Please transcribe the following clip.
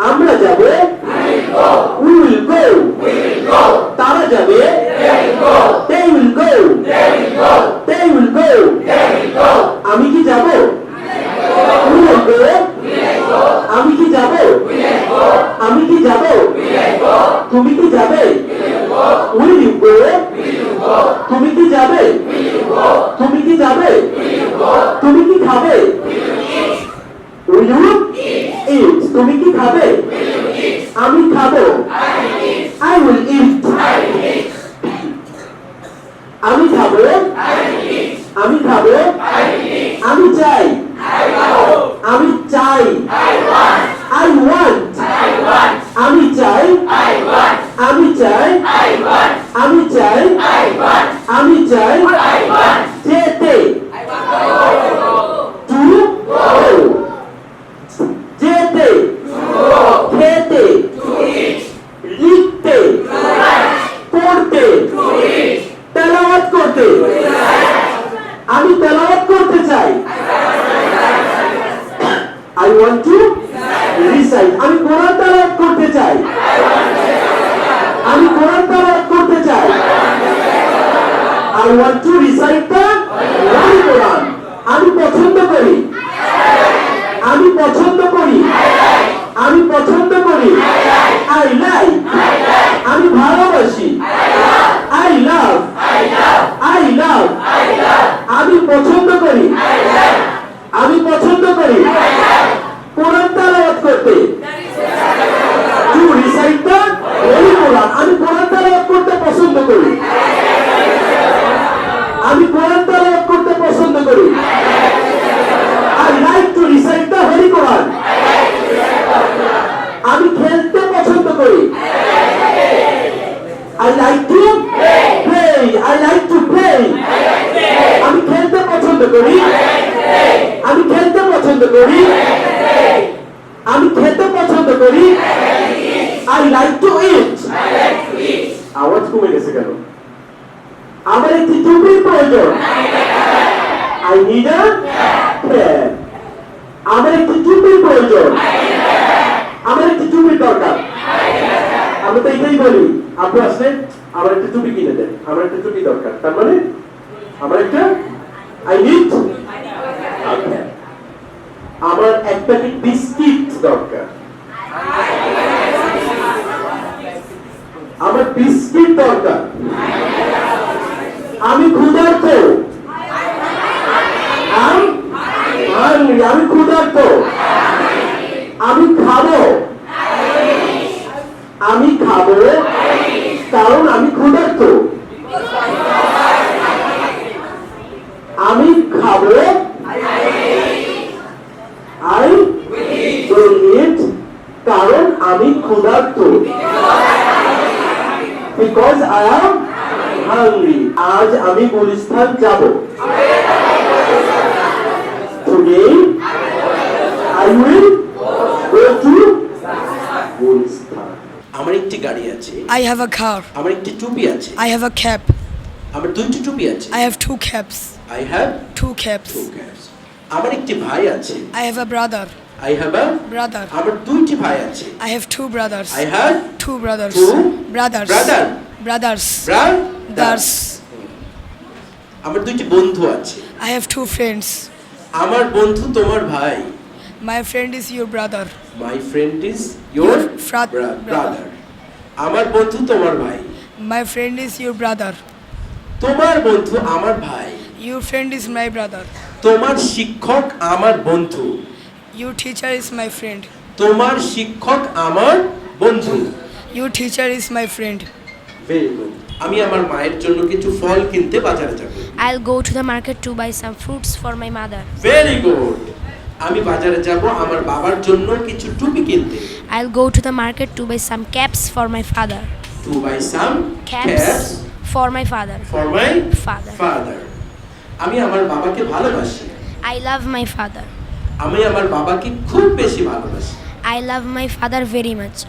আমরা যাব, we will go, তারা যাবে, they will go, they will go, আমি কি যাব, we will go, আমি কি যাব, আমি কি যাব, তুমি কি যাবে, will you go, তুমি কি যাবে, তুমি কি যাবে, তুমি কি খাবে, will you eat, তুমি কি খাবে, আমি খাবো, I will eat, আমি খাবো, আমি খাবো, আমি চাই, আমি চাই, I want, আমি চাই, আমি চাই, আমি চাই, আমি চাই, যেতে, to go, যেতে, খেতে, লিখতে, পড়তে, তেলাওয়াত করতে, আমি তেলাওয়াত করতে চাই, I want to recite, আমি কোরআন তেলাওয়াত করতে চাই, আমি কোরআন তেলাওয়াত করতে চাই, I want to recite the Holy Quran, আমি পছন্দ করি, আমি পছন্দ করি, আমি পছন্দ করি, I like, আমি ভালোবাসি, I love, I love, আমি পছন্দ করি, আমি পছন্দ করি, কোরআন তেলাওয়াত করতে, to recite the Holy Quran, আমি কোরআন তেলাওয়াত করতে পছন্দ করি, আমি কোরআন তেলাওয়াত করতে পছন্দ করি, I like to recite the Holy Quran, আমি খেলতে পছন্দ করি, I like to play, I like to play, আমি খেলতে পছন্দ করি, আমি খেলতে পছন্দ করি, আমি খেতে পছন্দ করি, I like to eat, আওয়াজ কমে গেছে কেন, আমার একটি টুপির প্রয়োজন, I need a cap, আমার একটি টুপির প্রয়োজন, আমার একটি টুপির দরকার, আমি তো এটাই বলি, আপনি আসলে আমার একটা টুপি কিনে দেন, আমার একটা টুপি দরকার, তার মানে আমার একটা I need a cap, আমার এক প্যাকেট বিস্কিট দরকার, আমার বিস্কিট দরকার, আমি ক্ষুধার্ত, আমি ক্ষুধার্ত, আমি খাবো, আমি খাবো কারণ আমি ক্ষুধার্ত, আমি খাবো, I will eat কারণ আমি ক্ষুধার্ত, because I am hungry, আজ আমি গুলিস্তান যাব, today I will go to Gulistan, আমার একটি গাড়ি আছে, I have a car. আমার একটি টুপি আছে, I have a cap. আমার দুইটি টুপি আছে, I have two caps. I have Two caps. two caps, আমার একটি ভাই আছে, I have a brother. I have a Brother. আমার দুইটি ভাই আছে, I have two brothers. I have Two brothers. two Brothers. brother, Brothers. brothers, আমার দুইটি বন্ধু আছে, I have two friends. আমার বন্ধু তোমার ভাই, My friend is your brother. my friend is your Your brother, আমার বন্ধু তোমার ভাই, My friend is your brother. তোমার বন্ধু আমার ভাই, Your friend is my brother. তোমার শিক্ষক আমার বন্ধু, Your teacher is my friend. তোমার শিক্ষক আমার বন্ধু, Your teacher is my friend. Very good, আমি আমার মায়ের জন্য কিছু ফল কিনতে বাজারে যাব, I'll go to the market to buy some fruits for my mother. Very good, আমি বাজারে যাব আমার বাবার জন্য কিছু টুপি কিনতে, I'll go to the market to buy some caps for my father. to buy some Caps caps for my father. for my Father. father, আমি আমার বাবাকে ভালোবাসি, I love my father. আমি আমার বাবাকে খুব বেশি ভালোবাসি, I love my father very much.